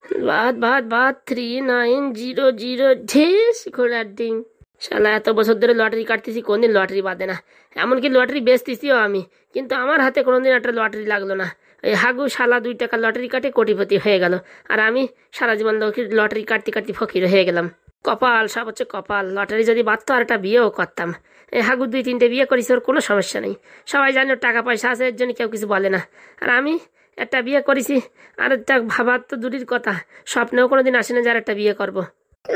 বাদ বাদ বাদ 3900 ঢেস ঘোড়ার ডিম। শালা এত বছর ধরে লটারি কাটতেছি, কোনদিন লটারি বাদে না। এমনকি লটারি বেচতেছিও আমি, কিন্তু আমার হাতে কোনোদিন একটা লটারি লাগলো না। এই হাগু শালা 2 টাকা লটারি কাটে কোটিপতি হয়ে গেল, আর আমি সারা জীবন লটারি কাটতে কাটতে ফকির হয়ে গেলাম। কপাল, সব হচ্ছে কপাল। লটারি যদি বাদতো আর একটা বিয়েও করতাম। এই হাগু 2-3টে বিয়ে করেছি, ওর কোনো সমস্যা নেই। সবাই জানে ওর টাকা পয়সা আছে, এর জন্য কেউ কিছু বলে না। আর আমি একটা বিয়ে করেছি, আর একটা ভাবার তো দূরের কথা, স্বপ্নেও কোনোদিন আসে না যে আর একটা বিয়ে করব।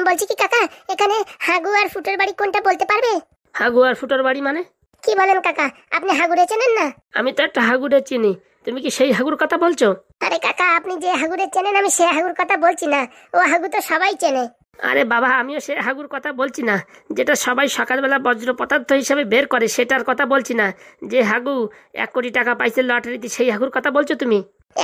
বলছি কি কাকা, এখানে হাগু আর ফুটোর বাড়ি কোনটা বলতে পারবে? হাগু আর ফুটোর বাড়ি মানে? কি বলেন কাকা, আপনি হাগুরে চেনেন না? আমি তো একটা হাগুরে চিনি, তুমি কি সেই হাগুর কথা বলছো? আরে কাকা, আপনি যে হাগুরে চেনেন আমি সে হাগুর কথা বলছি না। ও হাগু তো সবাই চেনে। আরে বাবা, আমিও সে হাগুর কথা বলছি না, যেটা সবাই সকালবেলা বজ্র পদার্থ হিসাবে বের করে সেটার কথা বলছি না। যে হাগু 1 কোটি টাকা পাইছে লটারিতে, সেই হাগুর কথা বলছো তুমি?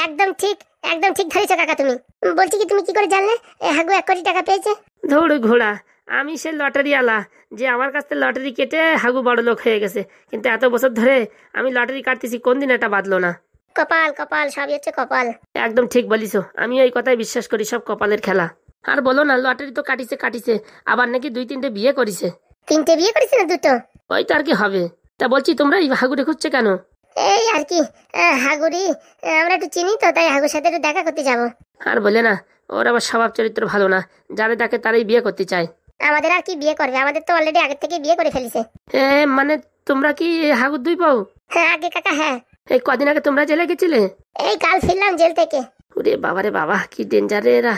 একদম ঠিক, একদম ঠিক ধরেছো কাকা তুমি। বলছি কি, তুমি কি করে জানলে এ হাগু 1 কোটি টাকা পেয়েছে? ধৌড় ঘোড়া, আমি সে লটারি আলা যে আমার কাছ থেকে লটারি কেটে হাগু বড় লোক হয়ে গেছে, কিন্তু এত বছর ধরে আমি লটারি কাটতেছি, কোন দিন এটা বাদলো না। কপাল কপাল, সবই হচ্ছে কপাল। একদম ঠিক বলিস, আমি এই কথাই বিশ্বাস করি, সব কপালের খেলা। আর বলো না, লটারি তো কাটিছে কাটিছে, আবার নাকি 2-3টে বিয়ে করেছে। 3টে বিয়ে করেছে না 2টো? ওই তো আর কি হবে। তা বলছি, তোমরা এই হাগুরে খুঁজছে কেন? এই আর কি, হাগুরি আমরা একটু চিনি তো, তাই হাগুর সাথে একটু দেখা করতে যাব। আর বলে না, ওর আবার স্বভাব চরিত্র ভালো না, যারা তাকে তারাই বিয়ে করতে চায়। আমাদের আর কি বিয়ে করবে, আমাদের তো অলরেডি আগের থেকে বিয়ে করে ফেলেছে। মানে তোমরা কি হাগুর দুই পাও? হ্যাঁ আগে কাকা, হ্যাঁ। এই কদিন আগে তোমরা জেলে গেছিলে? এই কাল ফিরলাম জেল থেকে। ওরে বাবারে বাবা, কি ডেঞ্জারে এরা।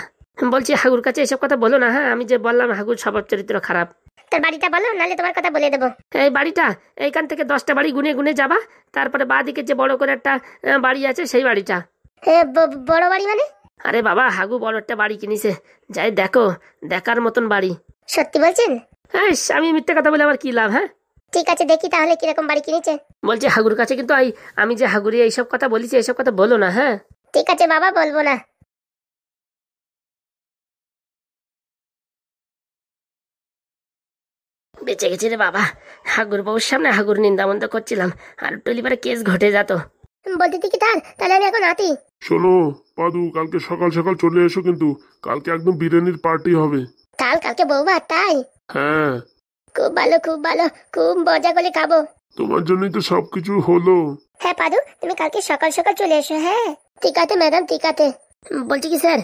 বলছি, হাগুর কাছে এসব কথা বলো না, হ্যাঁ? আমি যে বললাম হাগুর স্বভাব চরিত্র খারাপ। তোর বাড়িটা বলো, নাহলে তোমার কথা বলে দেবো। এই বাড়িটা, এইখান থেকে 10টা বাড়ি গুনে গুনে যাবা, তারপরে বাঁদিকে যে বড় করে একটা বাড়ি আছে, সেই বাড়িটা। বড় বাড়ি মানে? আরে বাবা, হাগু বড় একটা বাড়ি কিনেছে, যাই দেখো, দেখার মতন বাড়ি। সত্যি বলছেন? হ্যাঁ, আমি মিথ্যে কথা বলে আমার কি লাভ? হ্যাঁ, ঠিক আছে, দেখি তাহলে কিরকম বাড়ি কিনেছে। বলছি হাগুর কাছে কিন্তু আমি যে হাগুরি এইসব কথা বলেছি, এইসব কথা বলো না, হ্যাঁ? ঠিক আছে বাবা, বলবো না। বেঁচে গেছি রে বাবা। হাগুর বউর সামনে হাগুর নিন্দামন্দ করছিলাম, আর টলিপারে কেস ঘটে যেত। বলতে কি তাহলে আমি এখন আতি। শোনো পাদু, কালকে সকাল সকাল চলে এসো, কিন্তু কালকে একদম বিরিয়ানির পার্টি হবে। কালকে বৌভাত, তাই? হ্যাঁ, খুব ভালো খুব ভালো, খুব মজা করে খাবো। তোমার জন্যই তো সবকিছু হলো। হ্যাঁ পাদু, তুমি কালকে সকাল সকাল চলে এসো। হ্যাঁ ঠিক আছে ম্যাডাম, ঠিক আছে। বলছি কি স্যার,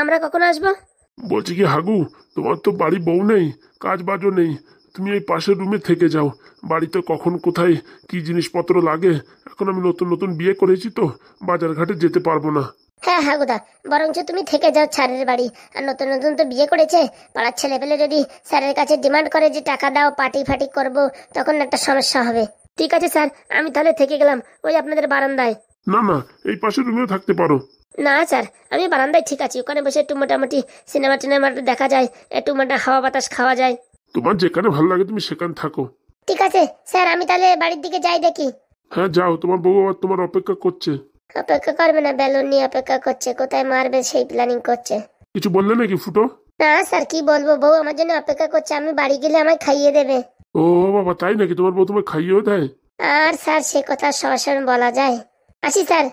আমরা কখন আসবো? বলছি কি হাগু, তোমার তো বাড়ি বউ নেই, কাজ বাজও নেই, তুমি এই পাশের রুমে থেকে যাও। বাড়িতে কখন কোথায় কি জিনিসপত্র লাগে, এখন আমি নতুন নতুন বিয়ে করেছি তো, বাজার ঘাটে যেতে পারবো না। হ্যাঁ হাগুদা, বরঞ্চ তুমি থেকে যাও স্যারের বাড়ি। আর নতুন নতুন তো বিয়ে করেছে, পাড়ার ছেলেপেলে যদি স্যারের কাছে ডিমান্ড করে যে টাকা দাও, পার্টি ফাটি করবো, তখন একটা সমস্যা হবে। ঠিক আছে স্যার, আমি তাহলে থেকে গেলাম ওই আপনাদের বারান্দায়। না না, এই পাশের রুমেও থাকতে পারো। না স্যার, আমি বারান্দায় ঠিক আছি, ওখানে বসে একটু মোটামুটি সিনেমা টিনেমা দেখা যায়, একটু মোটা হাওয়া বাতাস খাওয়া যায়। তোমার যেখানে ভালো লাগে তুমি সেখানে থাকো। ঠিক আছে স্যার, আমি তাহলে বাড়ির দিকে যাই দেখি। হ্যাঁ যাও, তোমার বউ আবার তোমার অপেক্ষা করছে। অপেক্ষা করবে না, বেলুন নিয়ে অপেক্ষা করছে, কোথায় মারবে সেই প্ল্যানিং করছে। কিছু বললে নাকি ফুটো? না স্যার, কি বলবো, বউ আমার জন্য অপেক্ষা করছে, আমি বাড়ি গেলে আমায় খাইয়ে দেবে। ও বাবা, তাই নাকি? তোমার বউ তোমার খাইয়েও দেয়? আর স্যার সে কথা সরাসরি বলা যায়? আসি স্যার,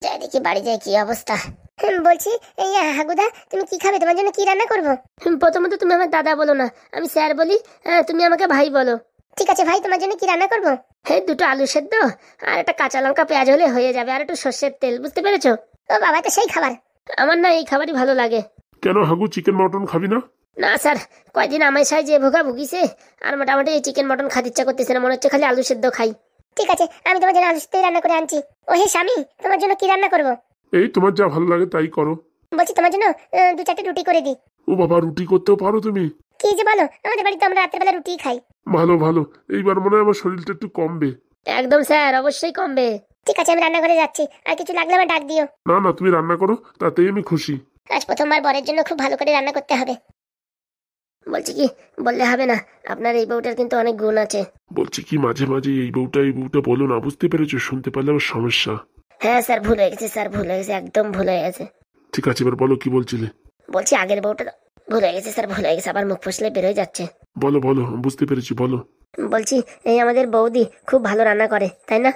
যাই দেখি বাড়ি যাই কি অবস্থা। বলছি এই হাগুদা, তুমি কি খাবে? তোমার জন্য কি রান্না করবো? প্রথমত তুমি আমার দাদা বলো না, আমি স্যার বলি। তুমি আমাকে ভাই বলো। ঠিক আছে ভাই, তোমার জন্য কি রান্না করবো? হ্যাঁ, 2টো আলু সেদ্ধ আর একটা কাঁচা লঙ্কা পেঁয়াজ হলে হয়ে যাবে, আর একটু সর্ষের তেল, বুঝতে পেরেছো? ও বাবা, তো সেই খাবার। আমার না এই খাবারই ভালো লাগে। কেন হাগু, চিকেন মটন খাবি না? না স্যার, কয়দিন আমায় সাই যে ভোগা ভুগিছে, আর মোটামুটি এই চিকেন মটন খাতে ইচ্ছা করতেছে না, মনে হচ্ছে খালি আলু সেদ্ধ খাই। ঠিক আছে, আমি তোমার জন্য আলু সেদ্ধ রান্না করে আনছি। ও হে স্বামী, তোমার জন্য কি রান্না করবো? এই তোমার যা ভালো লাগে তাই করো। বলছি তোমার জন্য 2-4টে রুটি করে দিই। ও বাবা, রুটি করতেও পারো তুমি? কি যে বলো, আমাদের বাড়িতে আমরা রাত্রেবেলা রুটিই খাই। ভালো ভালো, এইবার মনে হয় আমার শরীরটা একটু কমবে। একদম স্যার, অবশ্যই কমবে। ঠিক আছে, আমি রান্না করে যাচ্ছি, আর কিছু লাগলে আমার ডাক দিও। না না, তুমি রান্না করো, তাতেই আমি খুশি। আজ প্রথমবার বরের জন্য খুব ভালো করে রান্না করতে হবে। বলছি কি, বললে হবে না, আপনার এই বউটার কিন্তু অনেক গুণ আছে। বলছি কি, মাঝে মাঝে এই বউটা বলো না, বুঝতে পেরেছো? শুনতে পারলে আমার সমস্যা। হ্যাঁ স্যার, ভুল হয়ে গেছে স্যার, ভুল হয়ে গেছে, একদম ভুল হয়ে গেছে। ঠিক আছে, এবার বলো কি বলছিলে। বলছি আগের বউটা ভুল হয়ে গেছে স্যার, ভুল হয়ে গেছে, আবার মুখ ফসলে বেরোয় যাচ্ছে। বলো বলো, বুঝতে পেরেছি, বলো। বলছি এই আমাদের বৌদি খুব ভালো রান্না করে, তাই না?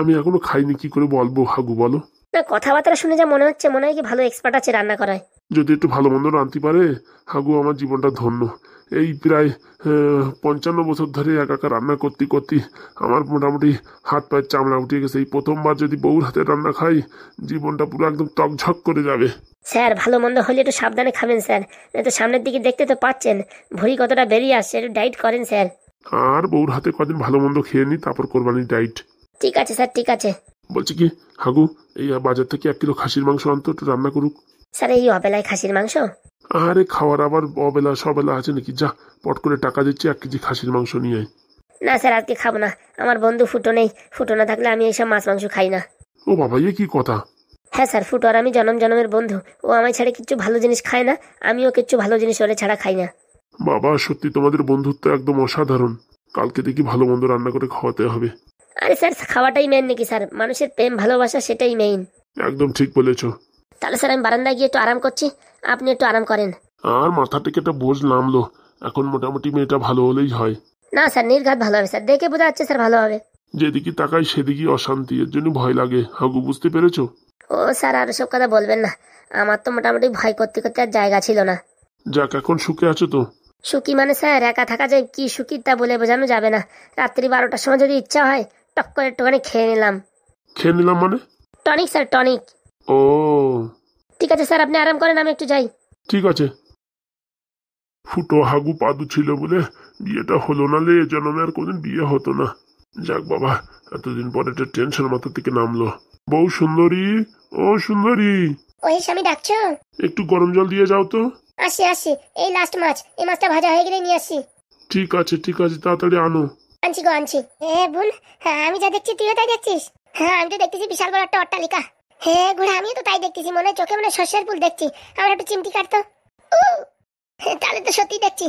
আমি এখনো খাইনি, কি করে বলবো হাগু, বলো। না, কথাবার্তা শুনে যা মনে হচ্ছে, মনে হয় কি ভালো এক্সপার্ট আছে রান্না করায়। যদি একটু ভালো মন্দ রাঁধতে পারে হাগু আমার জীবনটা ধন্য। এই প্রায় 55 বছর ধরে একা একা রান্না করতে করতে আমার মোটামুটি হাত পায়ের চামড়া উঠে গেছে। এই প্রথমবার যদি বউর হাতে রান্না খাই জীবনটা পুরো একদম তকঝক করে যাবে। স্যার ভালো মন্দ হলে একটু সাবধানে খাবেন স্যার, তো সামনের দিকে দেখতে তো পাচ্ছেন ভুঁড়ি কতটা বেরিয়ে আসছে, একটু ডাইট করেন স্যার। আর বউর হাতে কদিন ভালো মন্দ খেয়ে নি, তারপর কোরবানি ডাইট। ঠিক আছে স্যার, ঠিক আছে। বলছি কি হাগু, এই বাজার থেকে 1 কিলো খাসির মাংস আনতো, একটু রান্না করুক। স্যার এই অবেলায় খাসির মাংস? আরে খাওয়ার আবার অবেলা সবেলা আছে নাকি? যা পট করে টাকা দিচ্ছি, 1 কেজি খাসির মাংস নিয়ে আয়। না স্যার আজকে খাবো না, আমার বন্ধু ফুটো নেই, ফুটো না থাকলে আমি এইসব মাছ মাংস খাই না। ও বাবা, এ কি কথা? হ্যাঁ স্যার, ফুটো আর আমি জনম জনমের বন্ধু, ও আমায় ছাড়া কিচ্ছু ভালো জিনিস খায় না, আমিও কিচ্ছু ভালো জিনিস ওরে ছাড়া খাই না। বাবা সত্যি তোমাদের বন্ধুত্ব একদম অসাধারণ। কালকে দেখি ভালো মন্দ রান্না করে খাওয়াতে হবে। আরে স্যার খাওয়াটাই মেইন নাকি স্যার? মানুষের প্রেম ভালোবাসা সেটাই মেইন। একদম ঠিক বলেছো। তাহলে স্যার আমি বারান্দায় গিয়ে একটু আরাম করছি, আপনি একটু আরাম করেন। আর মাথা থেকে একটা বোঝ নামলো, এখন মোটামুটি মেয়েটা ভালো হলেই হয়। না স্যার নির্ঘাত ভালো হবে স্যার, দেখে বোঝা যাচ্ছে স্যার ভালো হবে। যেদিকে তাকাই সেদিকে অশান্তি, এর জন্য ভয় লাগে। হাগু বুঝতে পেরেছো? ও স্যার আর সব কথা বলবেন না, আমার তো মোটামুটি ভয় করতে করতে আর জায়গা ছিল না। যাক এখন সুখে আছো তো? সুখী মানে স্যার একা থাকা যায় কি সুখী তা বলে বোঝানো যাবে না। রাত্রি 12টার সময় যদি ইচ্ছা হয় টক করে একটুখানি খেয়ে নিলাম। খেয়ে নিলাম মানে? Tonic sir tonic. ও ঠিক আছে স্যার আপনি আরাম করেন, আমি একটু যাই। ঠিক আছে। ফুটো হাগু পাদু ছিল বলে বিয়েটা হলো, না লে জন্মে আর কোনদিন বিয়ে হতো না। যাক বাবা, এতদিন পরে একটা টেনশন মাথা থেকে নামলো। বউ সুন্দরী, ও সুন্দরী, ওই স্বামী ডাকছো? একটু গরম জল দিয়ে যাও তো। আসি আসি, এই লাস্ট মাছ, এই মাছটা ভাজা হয়ে গেলে নিয়ে আসি। ঠিক আছে ঠিক আছে, তাড়াতাড়ি আনো। আনছি গো আনছি। হ্যাঁ বোন, হ্যাঁ আমি যা দেখছি তুইও তাই দেখছিস? হ্যাঁ আমি তো দেখতেছি বিশাল বড় একটা অট্টালিকা। হ্যাঁ ঘোড়া আমিও তো তাই দেখতেছি, মনে হয় চোখে মনে হয় শস্যের ফুল দেখছি। আমার একটু চিমটি কাটতো। তাহলে তো সত্যি দেখছি।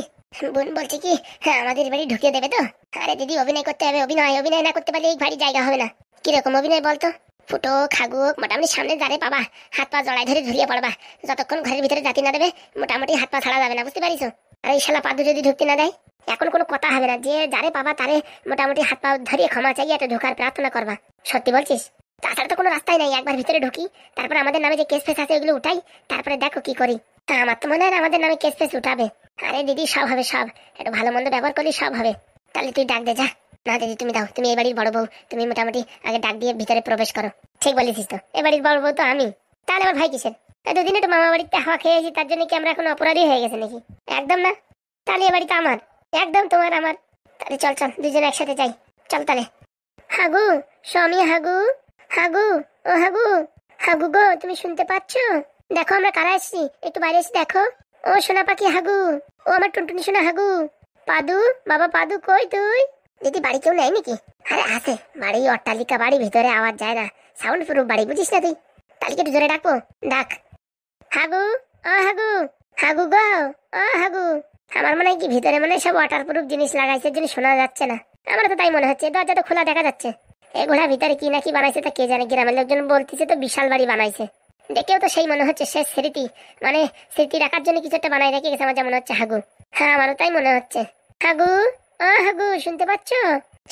বোন বলছি কি, হ্যাঁ আমাদের বাড়ি ঢুকিয়ে দেবে তো? আরে দিদি অভিনয় করতে হবে, অভিনয় অভিনয় না করতে পারলে এই বাড়ি জায়গা হবে না। কিরকম অভিনয় বলতো? ফুটো খাগু মোটামুটি সামনে দাঁড়ে পাবা, হাত পা জড়াই ধরে ঝুলিয়ে পড়বা। যতক্ষণ ঘরের ভিতরে জাতি না দেবে মোটামুটি হাত পা ছাড়া যাবে না, বুঝতে পারিস? আর এই শালা পাদু যদি ঢুকতে না দেয় এখন কোনো কথা হবে না, যে যারে পাবা তারে মোটামুটি হাত পা ধরিয়ে ক্ষমা চাইয়ে একটা ঢোকার প্রার্থনা করবা। সত্যি বলছিস? তাছাড়া তো কোনো রাস্তাই নাই, একবার ভিতরে ঢুকি, তারপর আমাদের নামে যে কেস ফেস আছে ওগুলো উঠাই, তারপরে দেখো কি করি। আমার তো মনে হয় আমাদের নামে কেস ফেস উঠাবে। আরে দিদি সব হবে সব, একটু ভালো মন্দ ব্যবহার করলে সব হবে। তাহলে তুই ডাক দে যা। না দিদি তুমি দাও, তুমি এই বাড়ির বড় বউ, তুমি মোটামুটি আগে ডাক দিয়ে ভিতরে প্রবেশ করো। ঠিক বলেছিস তো, এ বাড়ির বড় বউ তো আমি। তাহলে আমার ভাই কিসের? দুদিন একটু মামা বাড়িতে হাওয়া খেয়েছি, তার জন্য কি আমরা এখন অপরাধী হয়ে গেছে নাকি? একদম না। তাহলে এ বাড়িতে আমার, একদম তোমার আমার। তাহলে চল চল দুজনে একসাথে যাই, চল তাহলে। হাগু, স্বামী হাগু, হাগু, ও হাগু, হাগু গো তুমি শুনতে পাচ্ছ? দেখো আমরা কারা এসছি, একটু বাইরে এসে দেখো। ও সোনা পাখি হাগু, ও আমার টুনটুনি সোনা হাগু। পাদু, বাবা পাদু কই তুই? দিদি বাড়ি কেউ নেই নাকি? আরে আছে, বাড়ি অট্টালিকা বাড়ি, ভিতরে আওয়াজ যায় না, সাউন্ড প্রুফ বাড়ি, বুঝিস না তুই? তাহলে একটু জোরে ডাকবো, ডাক। হাগু, ও হাগু, হাগু গো, ও হাগু। আমার মনে হয় কি ভিতরে মনে হয় সব ওয়াটার প্রুফ জিনিস লাগাইছে, জন্য শোনা যাচ্ছে না। আমার তো তাই মনে হচ্ছে, দরজা তো খোলা দেখা যাচ্ছে। এ ঘোড়া ভিতরে কি নাকি বানাইছে তা কে জানে, গ্রামের লোকজন বলতেছে তো বিশাল বাড়ি বানাইছে। দেখেও তো সেই মনে হচ্ছে শেষ স্মৃতি, মানে স্মৃতি রাখার জন্য কিছু একটা বানাই রেখে গেছে, আমার যা মনে হচ্ছে হাগু। হ্যাঁ আমারও তাই মনে হচ্ছে। হাগু, ও হাগু শুনতে পাচ্ছ?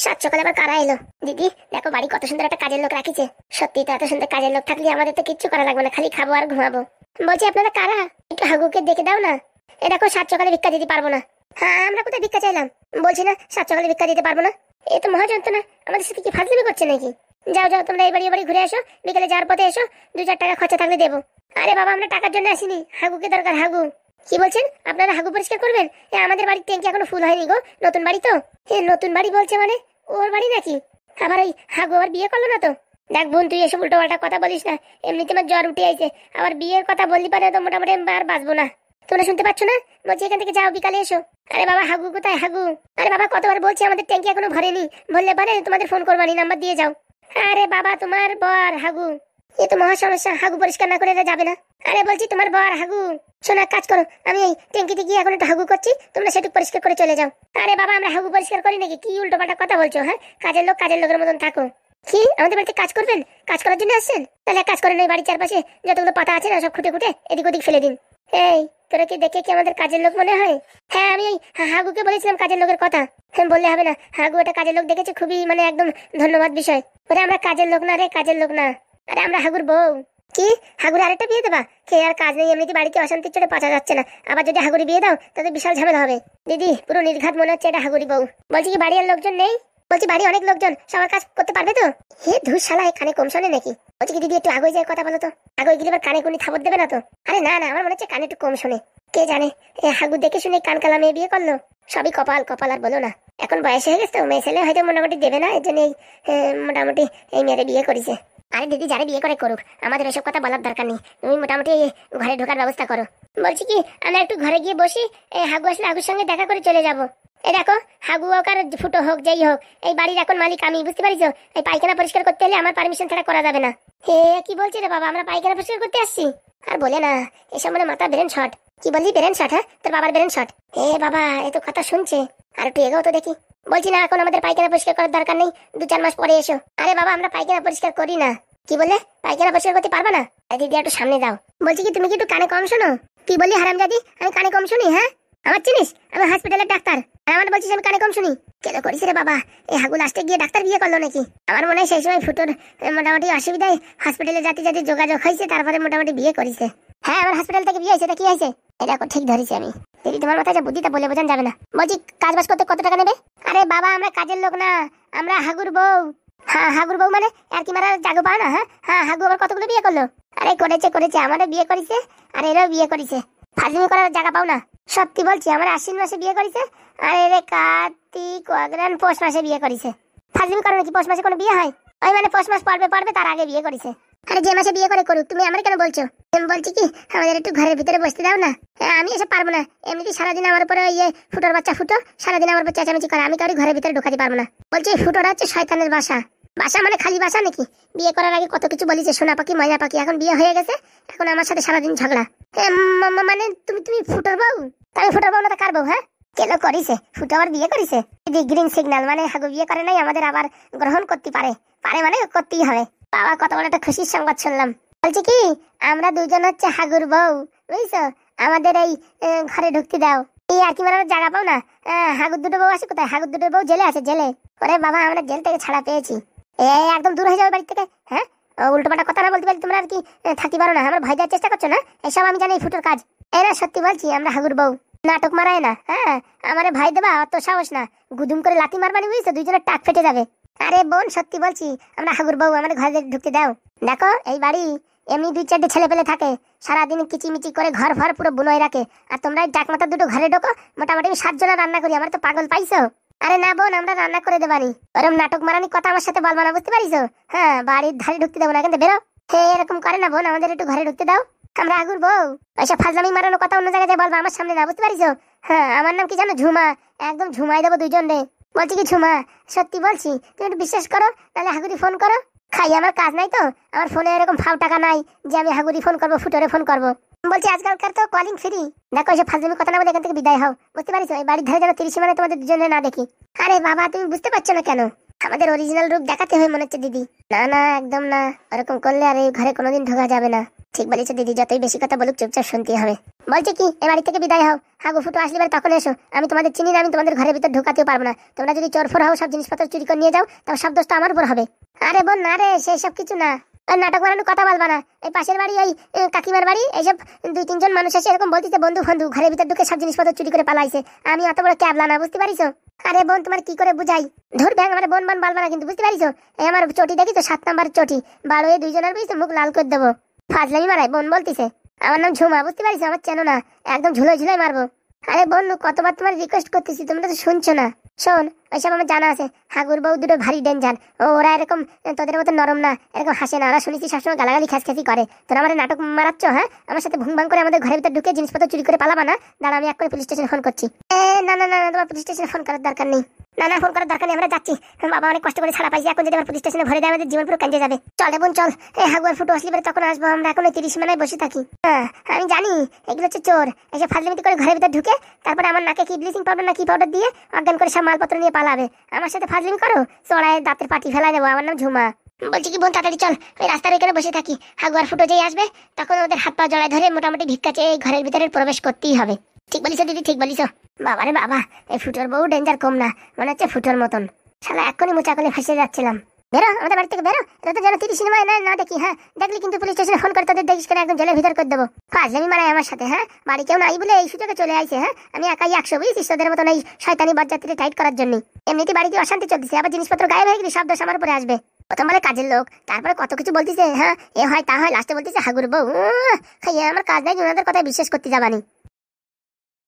সাত সকালে আবার কারা এলো? দিদি দেখো বাড়ি কত সুন্দর একটা কাজের লোক রাখিছে। সত্যি তো এত সুন্দর কাজের লোক থাকলে আমাদের তো কিচ্ছু করা লাগবে না, খালি খাবো আর ঘুমাবো। বলছি আপনারা কারা, একটু হাগুকে দেখে দাও না। এ দেখো সাত সকালে ভিক্ষা দিতে পারবো না। হ্যাঁ আমরা কোথায় ভিক্ষা চাইলাম? বলছি না সাত সকালে ভিক্ষা দিতে পারবো না। এ তো মহাযন্ত্রণা, আমাদের সাথে কি ফাজলামি করছে নাকি? যাও যাও তোমরা এই বাড়ি ঘুরে আসো, বিকেলে যাওয়ার পথে এসো, 2-4 টাকা খরচা থাকলে দেবো। আরে বাবা আমরা টাকার জন্য আসিনি, হাগুকে দরকার। হাগু কি বলছেন আপনারা? হাগু পরিষ্কার করবেন? আমাদের বাড়ির ট্যাঙ্কি এখনো ফুল হয়নি গো, নতুন বাড়ি তো। নতুন বাড়ি বলছে মানে ওর বাড়ি নাকি? আবার ওই হাগু আবার বিয়ে করলো না তো? দেখ বোন তুই এসব উল্টো পাল্টা কথা বলিস না, এমনিতে আমার জ্বর উঠে আইছে, আবার বিয়ের কথা বললি পারে তো মোটামুটি আর বাঁচবো না। তোমরা শুনতে পাচ্ছ না? বলছি এখান থেকে যাও, বিকালে এসো। আরে বাবা হাগু কোথায় হাগু? আরে বাবা কতবার বলছি আমাদের ট্যাঙ্কি এখনো ভরেনি, বললে পারে তোমাদের ফোন করবানি, নাম্বার দিয়ে যাও। আরে বাবা তোমার বর হাগু, এ তো মহা সমস্যা, হাগু পরিষ্কার না করে যাবে না। আরে বলছি তোমার বর হাগু। শোনা কাজ করো, আমি এই ট্যাঙ্কিতে গিয়ে এখন একটু হাগু করছি, তোমরা সেটুকু পরিষ্কার করে চলে যাও। আরে বাবা আমরা হাগু পরিষ্কার করি নাকি? কি উল্টো পাল্টা কথা বলছো? হ্যাঁ কাজের লোক কাজের লোকের মতন থাকো। কি আমাদের বাড়িতে কাজ করবেন? কাজ করার জন্য আসছেন? তাহলে কাজ করেন, এই বাড়ির চারপাশে যতগুলো পাতা আছে না সব খুঁটে খুঁটে এদিক ওদিক ফেলে দিন। এই তোরা কি দেখে কি আমাদের কাজের লোক মনে হয়? হ্যাঁ আমি এই হাগুকে বলেছিলাম কাজের লোকের কথা, বললে হবে না। হাগু একটা কাজের লোক দেখেছে, খুবই মানে একদম ধন্যবাদ বিষয়। ওরে আমরা কাজের লোক না রে, কাজের লোক না। আরে আমরা হাগুর বউ। কি হাগুরে আরেকটা বিয়ে দেবা? খেয়ে আর কাজ নেই, এমনিতে বাড়িতে অশান্তির চোটে পাচা যাচ্ছে না, আবার যদি হাগুরি বিয়ে দাও তাতে বিশাল ঝামেলা হবে। দিদি পুরো নির্ঘাত মনে হচ্ছে এটা হাগুরি বউ। বলছি কি বাড়ি আর লোকজন নেই? বলছি বাড়ি অনেক লোকজন, সবার কাজ করতে পারবে তো? হে ধুস শালা, কানে কম শোনে নাকি? বলছি কি দিদি একটু আগে যায় কথা বলো তো, আগে গেলে এবার কানে কোনি থাপড় দেবে না তো? আরে না না, আমার মনে হচ্ছে কানে একটু কম শোনে। কে জানে, এ হাগু দেখে শুনে কান কালা মেয়ে বিয়ে করলো। সবই কপাল কপাল, আর বলো না। এখন বয়স হয়ে গেছে তো, মেয়ে ছেলে হয়তো মোটামুটি দেবে না, এর জন্য মোটামুটি এই মেয়েরে বিয়ে করেছে। আরে দিদি যারা বিয়ে করে করুক, আমাদের এসব কথা বলার দরকার নেই, তুমি মোটামুটি ঘরে ঢোকার ব্যবস্থা করো। বলছি কি আমরা একটু ঘরে গিয়ে বসি, হাগু আসলে হাগুর সঙ্গে দেখা করে চলে যাবো। এই দেখো, হাগু হোক আর ফুটো হোক যেই হোক, এই বাড়ির এখন মালিক আমি, বুঝতে পারিস? এই পায়খানা পরিষ্কার করতে হলে আমার পারমিশন ছাড়া করা যাবে না। হে কি বলছি রে বাবা, আমরা পায়খানা পরিষ্কার করতে আসছি? আর বলে না, এসব মানে মাথা ব্রেন শট। কি বললি ব্রেন শট? হ্যাঁ তোর বাবার ব্রেন শট? হে বাবা, এ তো কথা শুনছে। আর একটু এগোও তো দেখি। বলছি না, এখন আমাদের পায়খানা পরিষ্কার করার দরকার নেই, 2-4 মাস পরে এসো। আরে বাবা, আমরা পায়খানা পরিষ্কার করি না। কি বলে পায়খানা পরিষ্কার করতে পারবে না? দিদি একটু সামনে যাও। বলছি কি তুমি কি একটু কানে কম শোনো? কি বললি হারামজাদি, আমি কানে কম শুনি? হ্যাঁ আমার চিনিস? আমি হসপিটালের ডাক্তার, আর আমার বলছিস আমি কানে কম শুনি? কেন করিস রে বাবা, এই হাগু লাস্টে গিয়ে ডাক্তার বিয়ে করলো নাকি? আমার মনে হয় সেই সময় ফুটোর মোটামুটি অসুবিধায় হসপিটালে যাতে যাতে যোগাযোগ হয়েছে, তারপরে মোটামুটি বিয়ে করিছে। হ্যাঁ আমার হসপিটাল থেকে বিয়ে হয়েছে, তা কি হয়েছে? এটা ঠিক ধরেছি আমি। দিদি তোমার মাথায় যে বুদ্ধিটা বলে বোঝান যাবে না। বলছি কাজ বাজ করতে কত টাকা নেবে? আরে বাবা আমরা কাজের লোক না, আমরা হাগুর বউ। হ্যাঁ হাগুর বউ মানে আর কি মারা জাগো পাও না? হ্যাঁ হ্যাঁ, হাগু আবার কতগুলো বিয়ে করলো? আরে করেছে, আমারও বিয়ে করেছে আর এরাও বিয়ে করেছে। ফাজলিমি করার জায়গা পাও না। সত্যি বলছি, আমার আশ্বিন মাসে বিয়ে করেছে, আর এর কার্তিক অগ্রহায়ণ পৌষ মাসে বিয়ে করেছে। ফাজলিমি করো নাকি? পৌষ মাসে কোনো বিয়ে হয়? ওই মানে পৌষ মাস পড়বে তার আগে বিয়ে করেছে। আরে যে মাসে বিয়ে করে করুক, তুমি আমার কেন বলছো? আমি বলছি কি আমাদের একটু ঘরের ভিতরে বসতে দাও না। আমি এসব পারবো না, এমনিতেই সারাদিন আমার উপরে ইয়ে ফুটোর বাচ্চা ফুটো সারাদিন আমার উপর চেঁচামেচি করে, আমি কারোর ঘরের ভিতরে ঢোকাতে পারবো না। বলছি ফুটোটা হচ্ছে শয়তানের বাসা। বাসা মানে খালি বাসা নাকি? বিয়ে করার আগে কত কিছু বলিছে, সোনা পাখি ময়না পাখি, এখন বিয়ে হয়ে গেছে, এখন আমার সাথে সারাদিন ঝগড়া। মানে তুমি ফুটোর বউ? আমি ফুটোর বউ না, তা কার বউ? হ্যাঁ কেন করিছে? ফুটো আবার বিয়ে করিছে? গ্রিন সিগন্যাল মানে হাগু বিয়ে করে নাই, আমাদের আবার গ্রহণ করতে পারে মানে করতেই হবে। বাবা কত বড় একটা খুশির সংবাদ শুনলাম। বলছি কি আমরা দুজন হচ্ছে হাগুর বউ, বুঝছো? আমাদের এই ঘরে ঢুকতে দাও। এই আর কি মারার জায়গা পাও না? হাগুর দুটো বউ আছে কোথায়? হাগুর দুটো বউ জেলে আছে, জেলে। ওরে বাবা আমরা জেল থেকে ছাড়া পেয়েছি, একদম দূর হয়ে যাবে বাড়ি থেকে। হ্যাঁ উল্টো পাল্টা কথা না বলতে পারি, তোমরা আর কি থাকতে পারো না? আমার ভয় দেওয়ার চেষ্টা করছো না? এসব আমি জানি ফুটোর কাজ। এই না সত্যি বলছি, আমরা হাগুর বউ, নাটক মারায় না। হ্যাঁ আমারে ভাই দেবা অত সাহস না, গুদুম করে লাথি মারবানি, বুঝছো? দুইজনের টাক ফেটে যাবে। আরে বোন সত্যি বলছি, আমরা হাগুর বউ, আমাদের ঘরে ঢুকতে দাও। দেখো এই বাড়ি এমনি 2-4টে ছেলে পেলে থাকে, সারাদিন কিচিমিচি করে ঘর ভর পুরো বুনোয় রাখে, আর তোমরা এই ডাক মাথা দুটো ঘরে ঢোকো। মোটামুটি 7 জনের রান্না করি, আমার তো পাগল পাইছো? আরে না বোন, আমরা রান্না করে দেবানি, ওরম নাটক মারানি কথা আমার সাথে বলবা না, বুঝতে পারিস? হ্যাঁ বাড়ির ধারে ঢুকতে দেবো না, কিন্তু বেরো। হ্যাঁ এরকম করে না বোন, আমাদের একটু ঘরে ঢুকতে দাও, আমরা হাগুর বউ। ওইসব ফাজলামি মারানো কথা অন্য জায়গায় বলবা, আমার সামনে না, বুঝতে পারিস? হ্যাঁ আমার নাম কি জানো? ঝুমা, একদম ঝুমাই দেবো 2 জন রে। বলছি কি ঝুমা সত্যি বলছি, তুমি একটু বিশ্বাস করো, তাহলে হাগুরি ফোন করো। খাই আমার কাজ নাই তো, আমার ফোনে এরকম ফাও টাকা নাই যে আমি হাগুরি ফোন করবো, ফুটোরে ফোন করবো। বলছি আজকালকার তো কলিং ফ্রি। দেখো এসব ফাজলামি কথা না বলে এখান থেকে বিদায় হও, বুঝতে পারিস? এই বাড়ির ধারে যেন 30 মানে তোমাদের দুজনে না দেখি। আরে বাবা তুমি বুঝতে পারছো না কেন? আমাদের অরিজিনাল রূপ দেখাতে হয় মনে হচ্ছে দিদি। না না একদম না, ওরকম করলে আর এই ঘরে কোনোদিন ঢোকা যাবে না। ঠিক বলেছো দিদি, যতই বেশি কথা বলুক চুপচাপ শুনতে হবে। বলছি কি এই বাড়ি থেকে বিদায় হও, হাগু ফুটো আসলে এবার তখন এসো। আমি তোমাদের চিনি না, আমি তোমাদের ঘরের ভিতর ঢোকাতেও পারবো না। তোমরা যদি চোরফোর হও, সব জিনিসপত্র চুরি করে নিয়ে যাও, তবে সব দোষটা আমার উপর হবে। আরে বোন না রে, সেই সব কিছু না, নাটক বানানোর কথা বলবা না। এই পাশের বাড়ি এই কাকিমার বাড়ি এইসব 2-3 জন মানুষ এসে এরকম বলতেছে বন্ধু বন্ধু ঘরের ভিতর ঢুকে সব জিনিসপত্র চুরি করে পালাইছে। আমি অত বড় ক্যাবলা না, বুঝতে পারিস? আরে বোন তোমার কি করে বুঝাই? ধর ব্যাং আমার বোন বলবা না কিন্তু, বুঝতে পারিস? এই আমার চটি দেখি তো 7 নাম্বার চটি, বাড়ো এই 2 জনের বুঝতে মুখ লাল করে দেবো। ফাজলামি মারাই বোন বলতিছে। আমার নাম ঝুমা, বুঝতে পারিস? আমার চেনো না, একদম ঝুলোই মারবো। আরে বোন কতবার তোমার রিকোয়েস্ট করতেছি, তোমরা তো শুনছো না। শোন ওইসব আমার জানা আছে, হাগুর বউ দুটো ভারী ডেঞ্জার, ওরা এরকম তোদের মতো নরম না, এরকম হাসে না। ওরা শুনেছি সবসময় গালাগালি খাসখাসি করে। তোরা আমার নাটক মারাচ্ছ? হ্যাঁ আমার সাথে ভুং ভাং করে আমাদের ঘরের ভিতর ঢুকে জিনিসপত্র চুরি করে পালাবা না? দাঁড়া আমি এক্ষুনি পুলিশ স্টেশনে ফোন করছি। না না না তোমার পুলিশ স্টেশনে ফোন করার দরকার নেই। না না ফোন করার দরকার নেই, আমরা যাচ্ছি। বাবা অনেক কষ্ট করে ছাড়া পাইছি, এখন যদি আমার পুলিশ স্টেশনে ভরে দেয় আমাদের জীবন পুরো কেঁদে যাবে। চল বোন চল, এই হাগুয়ার ফুটো আসলে তখন আসবো। আমরা এখন 30 মানায় বসে থাকি। হ্যাঁ আমি জানি এগুলো হচ্ছে চোর, এসব ফাজলামিতি করে ঘরের ভিতর ঢুকে তারপরে আমার নাকে কি ব্লিচিং পাউডার না কি পাউডার দিয়ে অজ্ঞান করে সব মালপত্র নিয়ে পালাবে। আমার সাথে ফাজলিং করো, চড়ায় দাঁতের পাটি ফেলাই দেবো। আমার নাম ঝুমা। বলছি কি বোন তাড়াতাড়ি চল, ওই রাস্তার এখানে বসে থাকি, হাগুয়ার ফুটো যেই আসবে তখন ওদের হাত পা জড়ায় ধরে মোটামুটি ভিক্ষা চেয়ে ঘরের ভিতরে প্রবেশ করতেই হবে। ঠিক বলিস দিদি, ঠিক বলিস। বাবারে বাবা, এই ফুটোর বউ ডেঞ্জার কম না, মনে হচ্ছে ফুটোর মতন। শালা এক্ষুনি মোচা করে ফেসে যাচ্ছিলাম। বেরো আমাদের বাড়ি থেকে বেরো, এটা তো যেন 30 সিনেমায় না দেখি। হ্যাঁ দেখলি কিন্তু পুলিশ স্টেশনে ফোন করে তোদের দেখিস করে একদম জেলের ভিতর করে দেবো। ফাজলামি মারাই আমার সাথে। হ্যাঁ বাড়ি কেউ নাই বলে এই সুযোগে চলে আইছে। হ্যাঁ আমি একাই 100 বুঝিস তোদের মতন এই শয়তানি বজ্জাত্রী টাইট করার জন্য। এমনিতে বাড়িতে অশান্তি চলতেছে, আবার জিনিসপত্র গায়েব হয়ে গেলে সব দোষ আমার উপরে আসবে। প্রথম বলে কাজের লোক, তারপরে কত কিছু বলতেছে। হ্যাঁ এ হয় তা হয়, লাস্টে বলতেছে হাগুর বউ। খাইয়ে আমার কাজ নাই, ওনাদের কথায় বিশ্বাস করতে যাবানি।